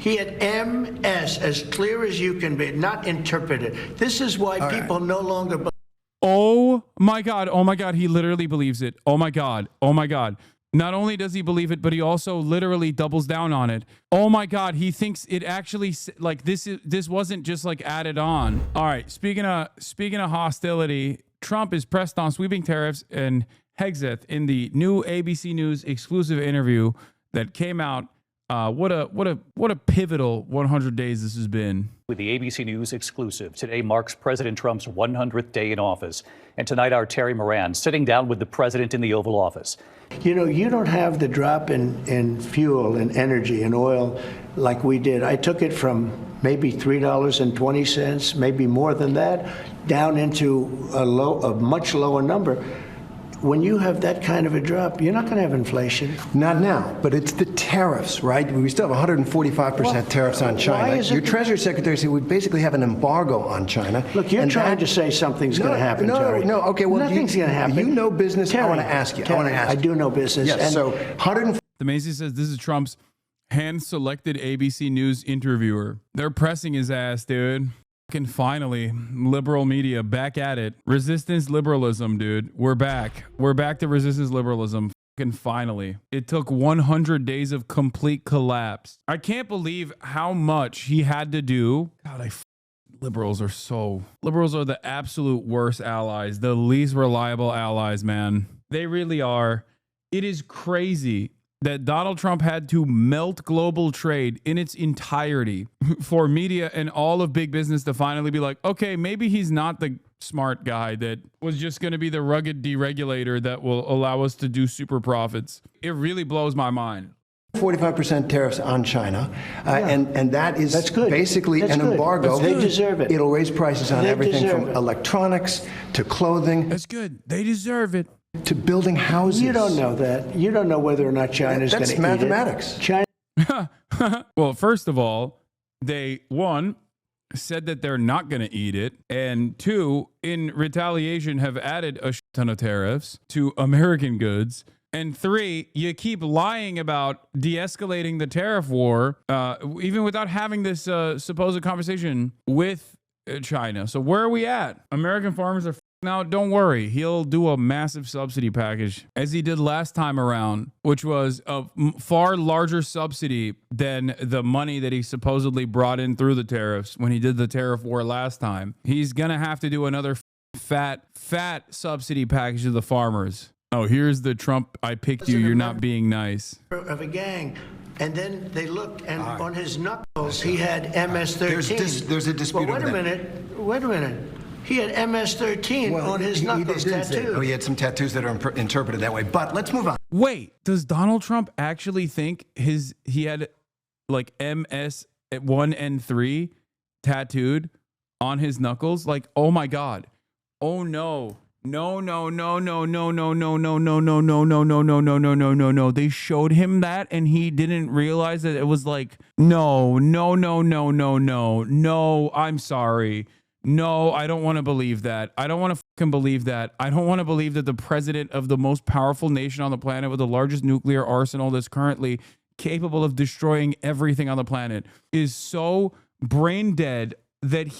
He had MS, as clear as you can be, not interpreted. This is why people no longer believe. Oh my God. Oh my God. He literally believes it. Oh my God. Oh my God. Not only does he believe it, but he also literally doubles down on it. Oh my God. He thinks it actually, like, this wasn't just like added on. All right. Speaking of hostility, Trump is pressed on sweeping tariffs and Hexeth in the new ABC News exclusive interview that came out. What a pivotal 100 days this has been. With the ABC News exclusive, today marks President Trump's 100th day in office. And tonight, our Terry Moran sitting down with the president in the Oval Office. You know, you don't have the drop in fuel and energy and oil like we did. I took it from maybe $3.20, maybe more than that, down into a much lower number. When you have that kind of a drop, you're not going to have inflation. Not now, but it's the tariffs, right? We still have 145% tariffs on China. Your Treasury Secretary said we basically have an embargo on China. Look, you're trying to say something's going to happen, Terry. No, okay, well, nothing's going to happen. You know business. Terry, I want to ask you. I do know business. Yes, so 100. The Macy says this is Trump's hand-selected ABC News interviewer. They're pressing his ass, dude. And finally, liberal media back at it. Resistance liberalism, dude. We're back. We're back to resistance liberalism. And finally, it took 100 days of complete collapse. I can't believe how much he had to do. God, liberals are the absolute worst allies, the least reliable allies, man. They really are. It is crazy that Donald Trump had to melt global trade in its entirety for media and all of big business to finally be like, okay, maybe he's not the smart guy that was just going to be the rugged deregulator that will allow us to do super profits. It really blows my mind. 45% tariffs on China, and that's good. Basically an embargo. They deserve it. It'll raise prices on everything from electronics to clothing. That's good. They deserve it. To building houses. You don't know that. You don't know whether or not China's going to eat it. That's mathematics. China. Well, first of all, they, one, said that they're not going to eat it, and two, in retaliation, have added a ton of tariffs to American goods. And three, you keep lying about de-escalating the tariff war, even without having this supposed conversation with China. So where are we at? American farmers are now, don't worry. He'll do a massive subsidy package as he did last time around, which was a far larger subsidy than the money that he supposedly brought in through the tariffs when he did the tariff war last time. He's going to have to do another fat subsidy package to the farmers. Oh, here's the Trump, I picked you, you're not being nice. Of a gang. And then they looked, and on his knuckles, he had MS13. There's a dispute over that. Wait a minute. He had MS13 on his knuckles tattooed. He had some tattoos that are interpreted that way. But let's move on. Wait, does Donald Trump actually think he had like MS1 and 3 tattooed on his knuckles? Like, oh my God. Oh no. No. They showed him that and he didn't realize that it was like, no. I'm sorry. No, I don't want to believe that. I don't want to fucking believe that. I don't want to believe that the president of the most powerful nation on the planet with the largest nuclear arsenal that's currently capable of destroying everything on the planet is so brain dead that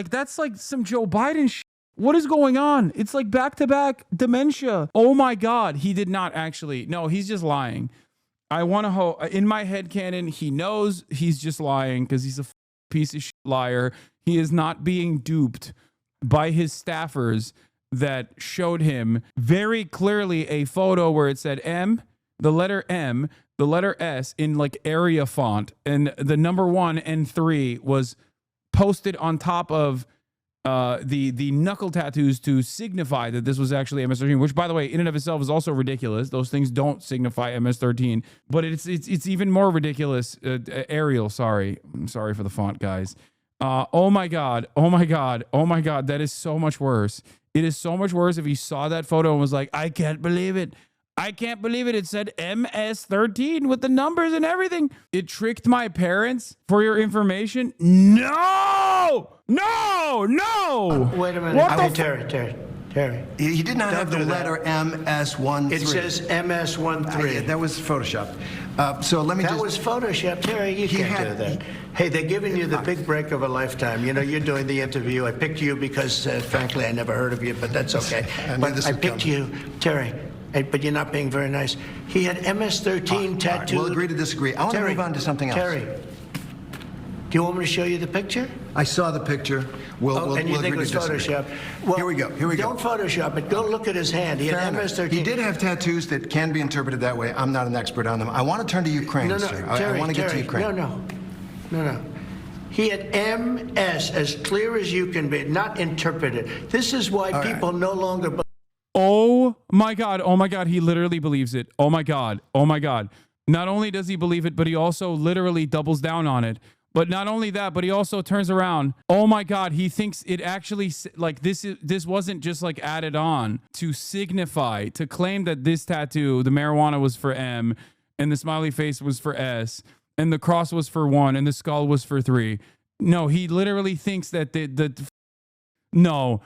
that's like some Joe Biden shit. What is going on? It's like back-to-back dementia. Oh my God. He did not actually. No, he's just lying. I want to in my head canon, he knows he's just lying because he's a piece of shit liar. He is not being duped by his staffers that showed him very clearly a photo where it said the letter M, the letter S in like area font, and the number 1 and 3 was posted on top of the knuckle tattoos to signify that this was actually MS13, which, by the way, in and of itself is also ridiculous. Those things don't signify MS13, but it's even more ridiculous. Arial, sorry. I'm sorry for the font, guys. Oh my God. That is so much worse. It is so much worse if he saw that photo and was like, I can't believe it. It said MS13 with the numbers and everything. It tricked my parents, for your information. No. Wait a minute. Terry. He did not have the letter MS13. It says MS13. That was photoshopped. So let me That just... was Photoshop. Terry, you can't do that. Hey, they're giving you the big break of a lifetime. You know, you're doing the interview. I picked you because, frankly, I never heard of you, but that's okay. But I picked you, Terry. But you're not being very nice. He had MS13 tattooed. We'll agree to disagree. I want to move on to something else. Terry, do you want me to show you the picture? I saw the picture. We'll and you think it was Photoshop? Well, here we go. Don't Photoshop it. Go look at his hand. He had MS13. He did have tattoos that can be interpreted that way. I'm not an expert on them. I want to turn to Ukraine, sir. Terry, I want to get to Ukraine. No. He had MS as clear as you can be, not interpreted. This is why people no longer. Oh my God, he literally believes it. Oh my God. Not only does he believe it, but he also literally doubles down on it. But not only that, but he also turns around. Oh my God, he thinks it actually, like, this wasn't just like added on to signify, to claim that this tattoo, the marijuana was for M, and the smiley face was for S, and the cross was for 1, and the skull was for 3. No, he literally thinks that No.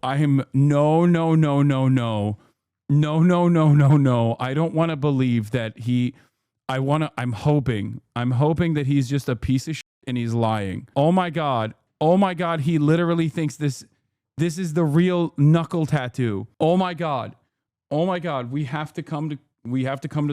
I am no. I don't want to believe that I'm hoping that he's just a piece of shit and he's lying. Oh my God, he literally thinks this is the real Knuckle tattoo. Oh my God. We have to come to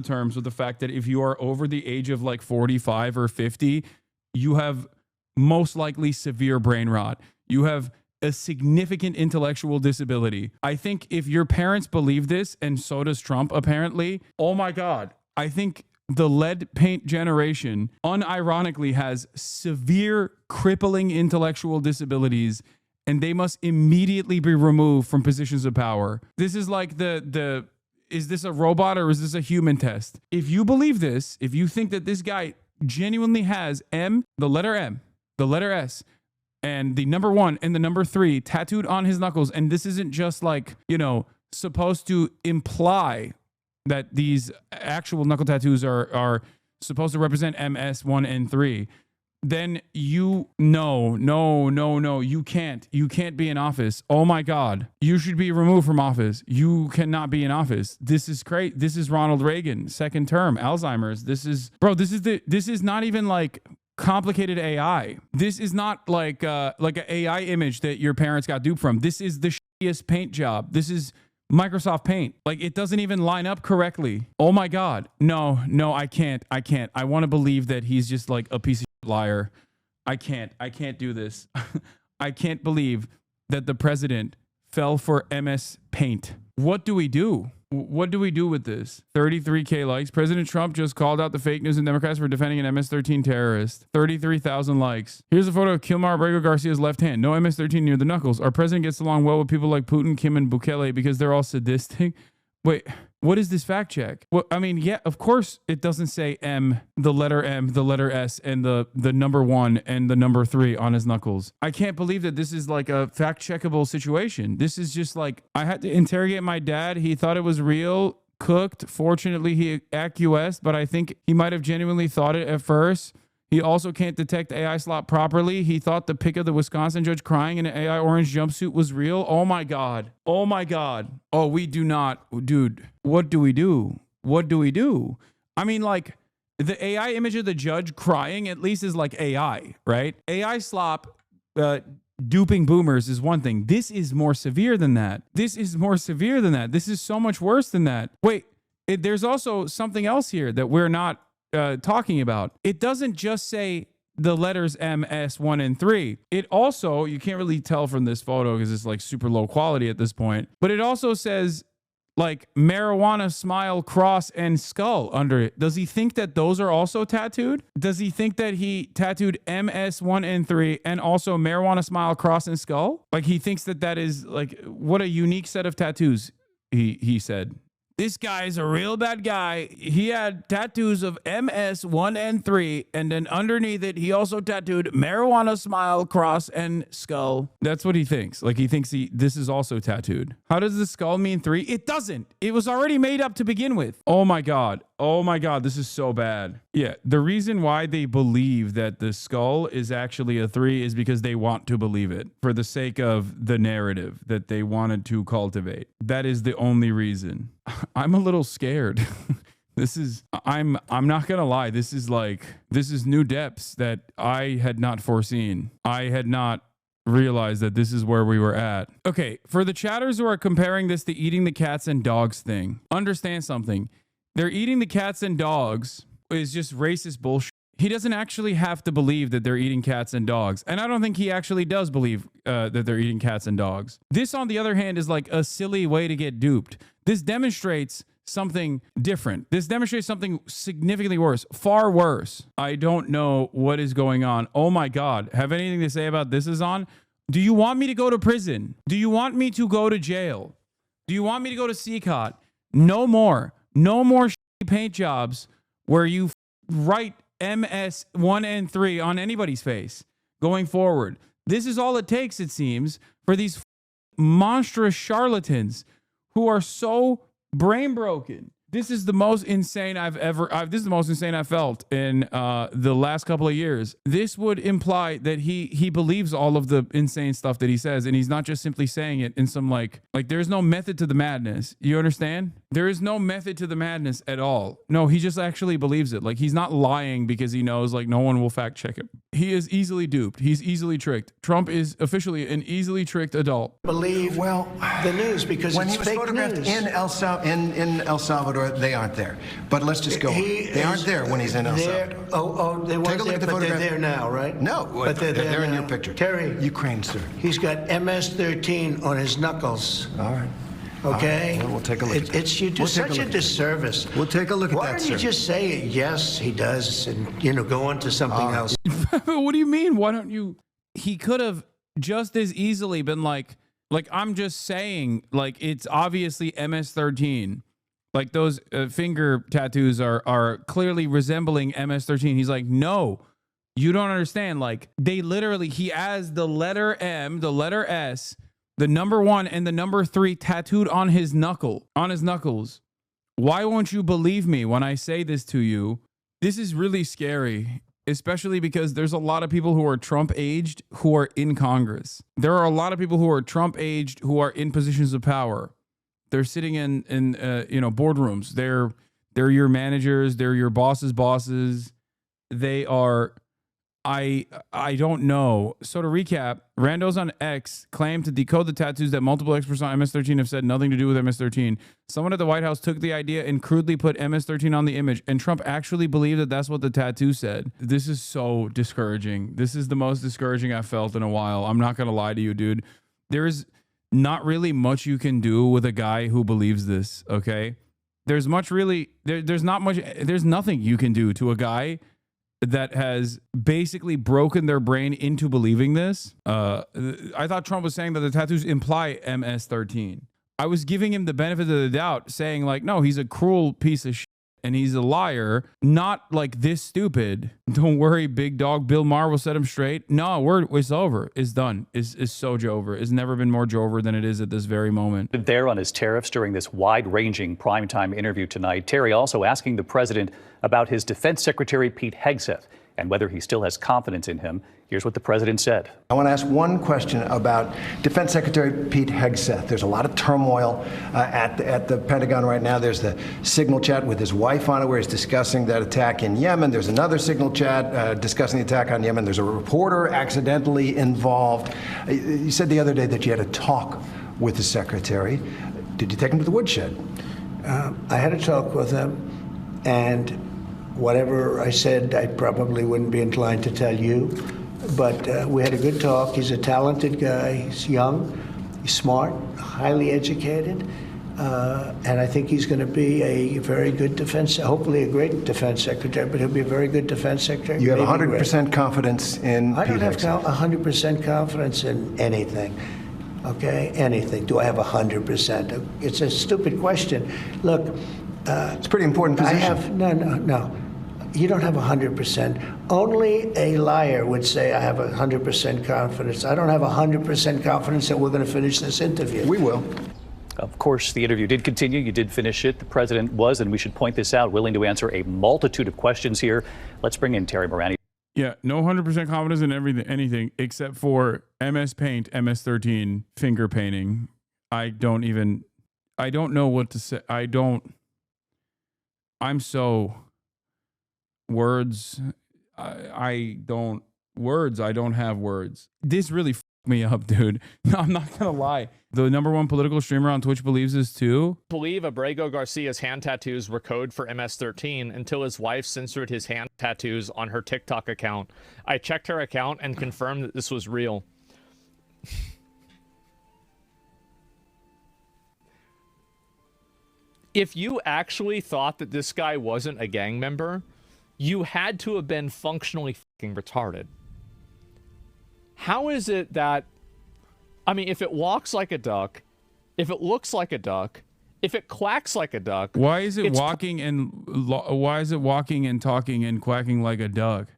terms with the fact that if you are over the age of like 45 or 50, you have most likely severe brain rot. You have a significant intellectual disability. I think if your parents believe this, and so does Trump apparently, oh my God, I think the lead paint generation unironically has severe crippling intellectual disabilities, and they must immediately be removed from positions of power. This is like is this a robot or is this a human test? If you believe this, if you think that this guy genuinely has the letter M, the letter S, and the number 1 and the number 3 tattooed on his knuckles, and this isn't just like, supposed to imply that these actual knuckle tattoos are supposed to represent MS 1 and 3, then you can't be in office. Oh my God, you should be removed from office. You cannot be in office. This is great. This is Ronald Reagan, second term, Alzheimer's. This is not even like complicated AI. This is not like an AI image that your parents got duped from. This is the shittiest paint job. This is Microsoft Paint. Like, it doesn't even line up correctly. Oh my God. No, I can't. I want to believe that he's just like a piece of shit liar. I can't do this. I can't believe that the president fell for MS Paint. What do we do? What do we do with this? 33K likes. President Trump just called out the fake news and Democrats for defending an MS-13 terrorist. 33,000 likes. Here's a photo of Kilmar Abrego Garcia's left hand. No MS-13 near the knuckles. Our president gets along well with people like Putin, Kim, and Bukele because they're all sadistic. Wait, what is this fact check? Well, I mean, yeah, of course it doesn't say M, the letter S, and the number 1 and the number 3 on his knuckles. I can't believe that this is like a fact checkable situation. This is just like, I had to interrogate my dad. He thought it was real, cooked. Fortunately, he acquiesced, but I think he might have genuinely thought it at first. He also can't detect AI slop properly. He thought the pic of the Wisconsin judge crying in an AI orange jumpsuit was real. Oh my God. Oh, we do not. Dude, what do we do? I mean, like, the AI image of the judge crying at least is like AI, right? AI slop duping boomers is one thing. This is more severe than that. This is so much worse than that. Wait, there's also something else here that we're not talking about. It doesn't just say the letters M, S, 1, and 3. It also, you can't really tell from this photo because it's like super low quality at this point, but it also says like marijuana, smile, cross, and skull under it. Does he think that those are also tattooed? Does he think that he tattooed MS 1 and 3 and also marijuana, smile, cross, and skull? Like, he thinks that is like, what a unique set of tattoos, he said. This guy's a real bad guy. He had tattoos of MS 1 and 3, and then underneath it, he also tattooed marijuana, smile, cross, and skull. That's what he thinks. Like, he thinks this is also tattooed. How does the skull mean 3? It doesn't. It was already made up to begin with. Oh my God. Oh my God, this is so bad. Yeah, the reason why they believe that the skull is actually a 3 is because they want to believe it for the sake of the narrative that they wanted to cultivate. That is the only reason. I'm a little scared. I'm not gonna lie, this is new depths that I had not foreseen. I had not realized that this is where we were at. Okay, for the chatters who are comparing this to eating the cats and dogs thing, understand something. They're eating the cats and dogs is just racist bullshit. He doesn't actually have to believe that they're eating cats and dogs. And I don't think he actually does believe that they're eating cats and dogs. This, on the other hand, is like a silly way to get duped. This demonstrates something different. This demonstrates something significantly worse, far worse. I don't know what is going on. Oh my God. Have anything to say about this, Hasan? Do you want me to go to prison? Do you want me to go to jail? Do you want me to go to CCOT? No more. No more paint jobs where you write MS 1 and 3 on anybody's face going forward. This is all it takes, it seems, for these monstrous charlatans who are so brain broken. This is the most insane this is the most insane I've felt in the last couple of years. This would imply that he believes all of the insane stuff that he says, and he's not just simply saying it in some like there's no method to the madness. You understand? There is no method to the madness at all. No, he just actually believes it. Like, he's not lying because he knows like no one will fact check him. He is easily duped. He's easily tricked. Trump is officially an easily tricked adult. Believe the news because when it's he was fake photographed news. in El Salvador, they aren't there. But let's just go on. They aren't there when he's in El Salvador. They weren't Take a look there, at the but photograph. they're there now, right? No, but they're they're in now. your picture. Terry, Ukraine, sir. He's got MS13 on his knuckles. All right. Okay? Well, we'll take a look at that. You do We'll take such a a look. disservice. We'll take a look at Why that, don't you sir. just say, yes, he does, and, go on to something else? What do you mean? Why don't you? He could have just as easily been like I'm just saying, like, it's obviously MS13. Like, those finger tattoos are clearly resembling MS13. He's like, no, you don't understand. Like, he has the letter M, the letter S, the number 1 and the number 3 tattooed on his knuckles. Why won't you believe me when I say this to you? This is really scary, especially because there's a lot of people who are Trump-aged who are in Congress. There are a lot of people who are Trump-aged who are in positions of power. They're sitting in boardrooms. They're your managers. They're your boss's bosses. They are. I don't know. So to recap, randos on X claimed to decode the tattoos that multiple experts on MS-13 have said nothing to do with MS-13. Someone at the White House took the idea and crudely put MS-13 on the image, and Trump actually believed that that's what the tattoo said. This is so discouraging. This is the most discouraging I've felt in a while. I'm not going to lie to you, dude. There's not really much you can do with a guy who believes this, okay? There's nothing you can do to a guy that has basically broken their brain into believing this. I thought Trump was saying that the tattoos imply MS-13. I was giving him the benefit of the doubt, saying like, no, he's a cruel piece of shit and he's a liar, not like this stupid. Don't worry, big dog Bill Maher will set him straight. No, it's over. It's done. It's so Jover. It's never been more Jover than it is at this very moment. There on his tariffs during this wide-ranging primetime interview tonight. Terry also asking the president about his defense secretary, Pete Hegseth, and whether he still has confidence in him. Here's what the president said. I want to ask one question about Defense Secretary Pete Hegseth. There's a lot of turmoil at the Pentagon right now. There's the signal chat with his wife on it where he's discussing that attack in Yemen. There's another signal chat discussing the attack on Yemen. There's a reporter accidentally involved. You said the other day that you had a talk with the secretary. Did you take him to the woodshed? I had a talk with him, and whatever I said, I probably wouldn't be inclined to tell you. But we had a good talk. He's a talented guy. He's young. He's smart, highly educated. And I think he's going to be a very good hopefully a great defense secretary, but he'll be a very good defense secretary. You have 100% confidence in I Pete don't have Hegseth? 100% confidence in anything. Okay? Anything. Do I have 100%? It's a stupid question. Look. It's a pretty important position. No. You don't have 100%. Only a liar would say I have 100% confidence. I don't have 100% confidence that we're going to finish this interview. We will. Of course, the interview did continue. You did finish it. The president was, and we should point this out, willing to answer a multitude of questions here. Let's bring in Terry Morani. Yeah, no 100% confidence in anything except for MS Paint, MS13 finger painting. I don't know what to say. I'm so words. I don't have words. This really f***ed me up, dude. No, I'm not gonna lie. The #1 political streamer on Twitch believes this too. Believe Abrego Garcia's hand tattoos were code for MS13 until his wife censored his hand tattoos on her TikTok account. I checked her account and confirmed that this was real. If you actually thought that this guy wasn't a gang member, you had to have been functionally fucking retarded. How is it that, I mean, if it walks like a duck, if it looks like a duck, if it quacks like a duck, why is it walking and talking and quacking like a duck?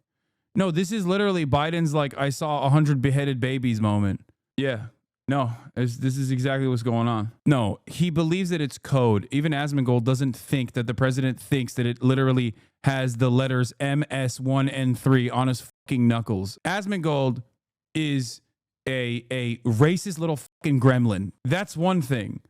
No, this is literally Biden's like I saw 100 beheaded babies moment. Yeah. No, this is exactly what's going on. No, he believes that it's code. Even Asmin Gold doesn't think that the president thinks that it literally has the letters MS1 and 3 on his fucking knuckles. Asmin Gold is a racist little fucking gremlin. That's one thing.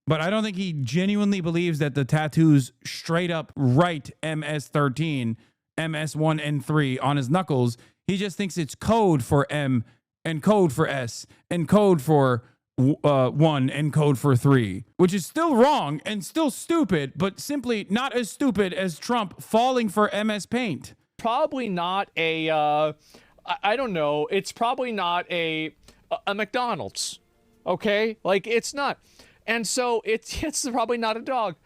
But I don't think he genuinely believes that the tattoos straight up write MS13, MS1 and 3 on his knuckles. He just thinks it's code for M and code for S and code for 1 and code for 3, which is still wrong and still stupid, but simply not as stupid as Trump falling for MS Paint. probably not a, I don't know, it's probably not a McDonald's, okay? Like, it's not. And so it's probably not a dog.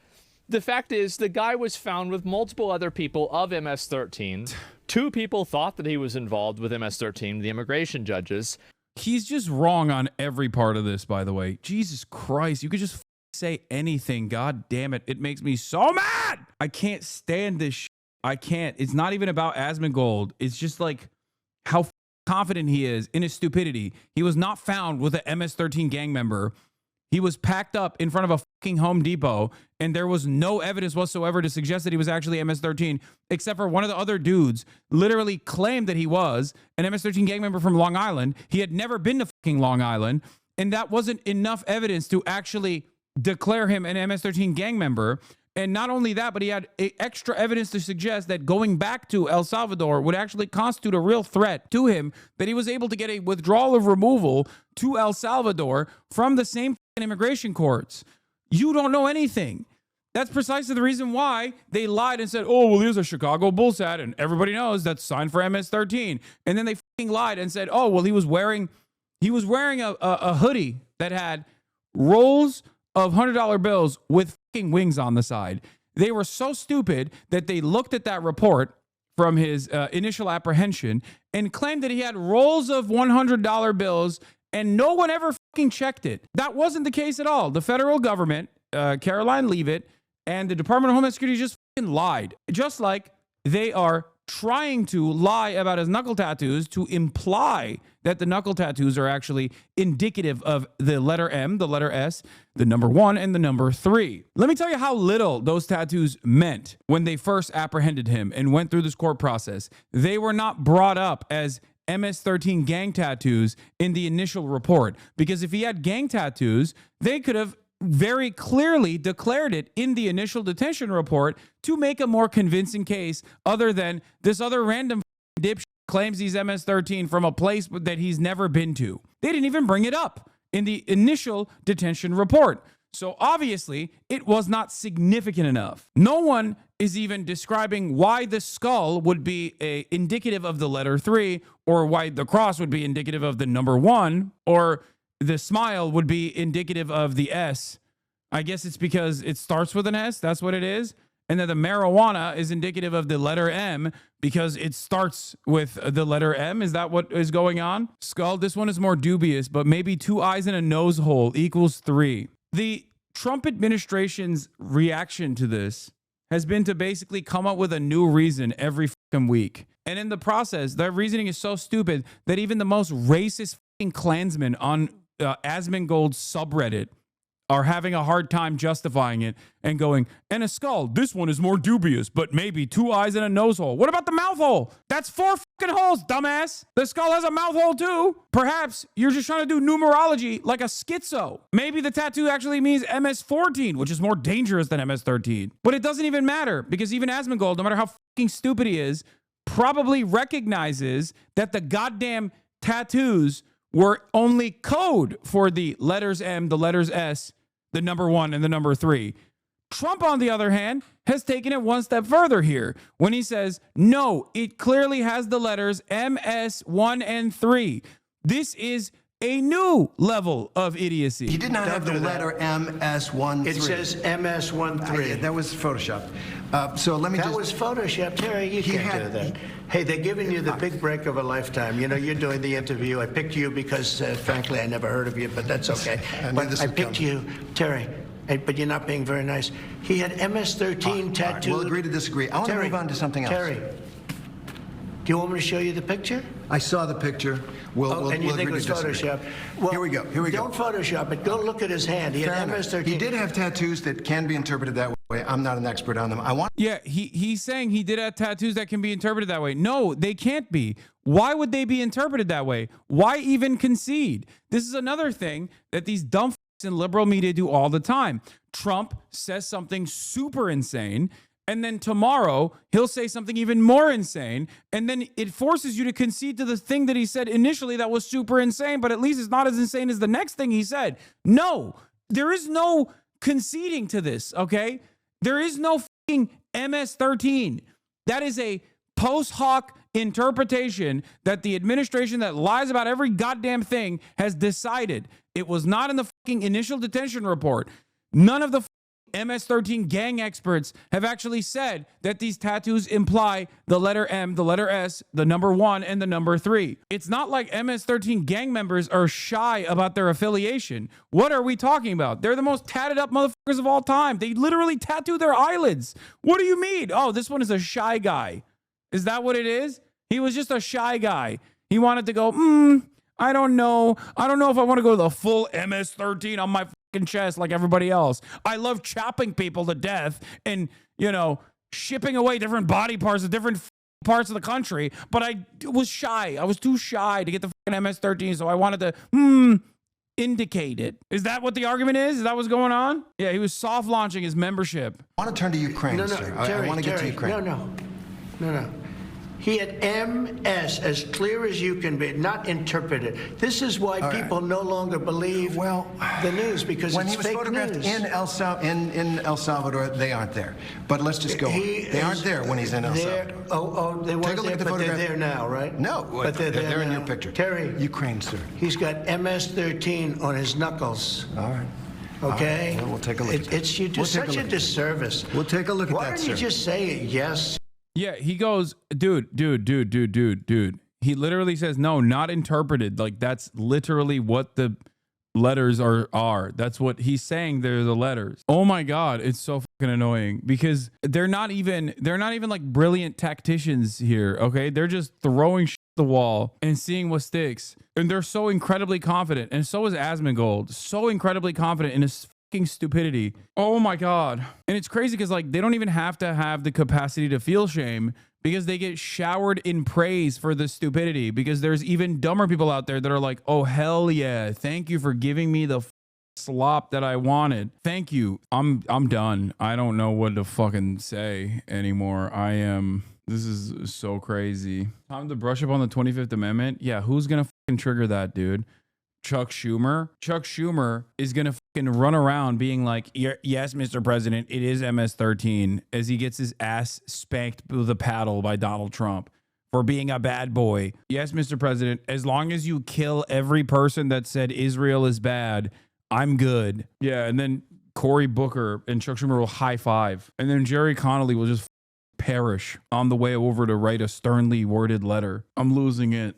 The fact is, the guy was found with multiple other people of MS-13. 2 people thought that he was involved with MS-13, the immigration judges. He's just wrong on every part of this, by the way. Jesus Christ, you could just say anything. God damn it. It makes me so mad. I can't stand this shit. I can't. It's not even about Asmin Gold. It's just like how confident he is in his stupidity. He was not found with an MS-13 gang member. He was packed up in front of a fucking Home Depot, and there was no evidence whatsoever to suggest that he was actually MS-13, except for one of the other dudes literally claimed that he was an MS-13 gang member from Long Island. He had never been to fucking Long Island, and that wasn't enough evidence to actually declare him an MS-13 gang member. And not only that, but he had extra evidence to suggest that going back to El Salvador would actually constitute a real threat to him, that he was able to get a withdrawal of removal to El Salvador from the same immigration courts. You don't know anything. That's precisely the reason why they lied and said, oh, well, here's a Chicago Bulls hat, and everybody knows that's signed for MS-13. And then they fucking lied and said, oh, well, he was wearing a hoodie that had rolls of $100 bills with fucking wings on the side. They were so stupid that they looked at that report from his initial apprehension and claimed that he had rolls of $100 bills, and no one ever fucking checked it. That wasn't the case at all. The federal government, Caroline Leavitt, and the Department of Homeland Security just fucking lied. Just like they are trying to lie about his knuckle tattoos to imply that the knuckle tattoos are actually indicative of the letter M, the letter S, the number 1, and the number 3. Let me tell you how little those tattoos meant when they first apprehended him and went through this court process. They were not brought up as MS-13 gang tattoos in the initial report, because if he had gang tattoos, they could have very clearly declared it in the initial detention report to make a more convincing case, other than this other random dipshit claims he's MS-13 from a place that he's never been to. They didn't even bring it up in the initial detention report. So obviously, it was not significant enough. No one is even describing why the skull would be indicative of the letter 3, or why the cross would be indicative of the number 1, or the smile would be indicative of the S. I guess it's because it starts with an S. That's what it is. And then the marijuana is indicative of the letter M because it starts with the letter M. Is that what is going on? Skull, this one is more dubious, but maybe 2 eyes and a nose hole equals 3. The Trump administration's reaction to this has been to basically come up with a new reason every fucking week. And in the process, their reasoning is so stupid that even the most racist fucking Klansmen on Asmin Gold's subreddit are having a hard time justifying it and going, and a skull, this one is more dubious, but maybe 2 eyes and a nose hole. What about the mouth hole? That's 4 fucking holes, dumbass. The skull has a mouth hole too. Perhaps you're just trying to do numerology like a schizo. Maybe the tattoo actually means MS14, which is more dangerous than MS13. But it doesn't even matter, because even Asmin Gold, no matter how fucking stupid he is, probably recognizes that the goddamn tattoos were only code for the letters M, the letters S, the number 1, and the number 3. Trump, on the other hand, has taken it one step further here when he says, no, it clearly has the letters MS 1 and 3. This is a new level of idiocy. He did not have the letter MS13. It says MS13. That was photoshopped. So let me That was Photoshop. Terry, you can't do that. Hey, they're giving you the big break of a lifetime. You know, you're doing the interview. I picked you because, frankly, I never heard of you, but that's okay. But I picked you, Terry, but you're not being very nice. He had MS13 tattooed. We'll agree to disagree. I want to move on to something else. Terry, do you want me to show you the picture? I saw the picture. We'll and you think it was Photoshop? Well, here we go. Don't Photoshop it. Go look at his hand. He had MS13. He did have tattoos that can be interpreted that way. I'm not an expert on them. Yeah, he's saying he did have tattoos that can be interpreted that way. No, they can't be. Why would they be interpreted that way? Why even concede? This is another thing that these dumb f***s in liberal media do all the time. Trump says something super insane, and then tomorrow he'll say something even more insane, and then it forces you to concede to the thing that he said initially that was super insane, but at least it's not as insane as the next thing he said. No, there is no conceding to this, okay? There is no fucking MS-13. That is a post hoc interpretation that the administration that lies about every goddamn thing has decided. It was not in the fucking initial detention report. None of the MS-13 gang experts have actually said that these tattoos imply the letter M, the letter S, the number 1, and the number 3. It's not like MS-13 gang members are shy about their affiliation. What are we talking about? They're the most tatted up motherfuckers of all time. They literally tattoo their eyelids. What do you mean? Oh, this one is a shy guy. Is that what it is? He was just a shy guy. He wanted to go, I don't know. I don't know if I want to go to the full MS-13 on my fucking chest like everybody else. I love chopping people to death and, you know, shipping away different body parts to different parts of the country. But I was shy. I was too shy to get the fucking MS-13, so I wanted to, indicate it. Is that what the argument is? Is that what's going on? Yeah, he was soft launching his membership. I want to turn to Ukraine, sir. Terry, I want to get to Ukraine. No. He had MS as clear as you can be, not interpreted. This is why people no longer believe the news, because when it's he was fake photographed news. in El Salvador, they aren't there. But let's just go on. They aren't there when he's in El Salvador. They weren't there, but they're there now, right? No, but they're there in now. your picture. Terry, Ukraine, sir. He's got MS-13 on his knuckles. All right. Okay? Well, we'll take a look at that. You do such a disservice. We'll take a look at that, Why don't sir. you just say yes? Yeah, he goes, dude. He literally says, no, not interpreted. Like, that's literally what the letters are. That's what he's saying. They're the letters. Oh my God. It's so fucking annoying because they're not even like brilliant tacticians here. Okay. They're just throwing shit at the wall and seeing what sticks. And they're so incredibly confident. And so is Asmin Gold. So incredibly confident in his fucking stupidity. Oh my God. And it's crazy because like they don't even have to have the capacity to feel shame because they get showered in praise for the stupidity, because there's even dumber people out there that are like, oh hell yeah, thank you for giving me the slop that I wanted. Thank you. I'm done. I don't know what to fucking say anymore. This is so crazy. Time to brush up on the 25th Amendment. Yeah, who's gonna fucking trigger that, dude? Chuck Schumer. Chuck Schumer is going to fucking run around being like, yes, Mr. President, it is MS-13, as he gets his ass spanked with a paddle by Donald Trump for being a bad boy. Yes, Mr. President, as long as you kill every person that said Israel is bad, I'm good. Yeah, and then Cory Booker and Chuck Schumer will high five. And then Jerry Connolly will just perish on the way over to write a sternly worded letter. I'm losing it.